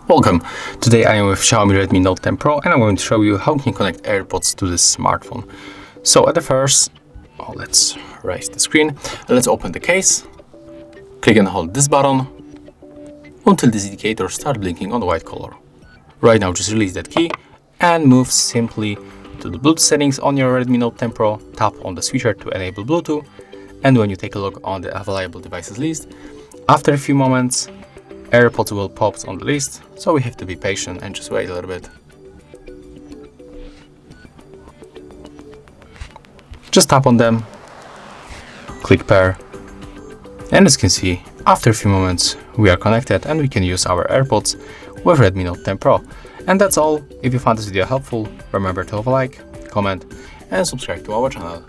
Welcome! Today I am with Xiaomi Redmi Note 10 Pro and I'm going to show you how you can connect AirPods to this smartphone. So at the first, let's raise the screen and let's open the case. Click and hold this button until this indicator starts blinking on the white color. Right now just release that key and move simply to the Bluetooth settings on your Redmi Note 10 Pro. Tap on the switcher to enable Bluetooth, and when you take a look on the available devices list, after a few moments AirPods will pop on the list, so we have to be patient and just wait a little bit. Just tap on them, click pair, and as you can see, after a few moments we are connected and we can use our AirPods with Redmi Note 10 Pro. And that's all. If you found this video helpful, remember to leave a like, comment and subscribe to our channel.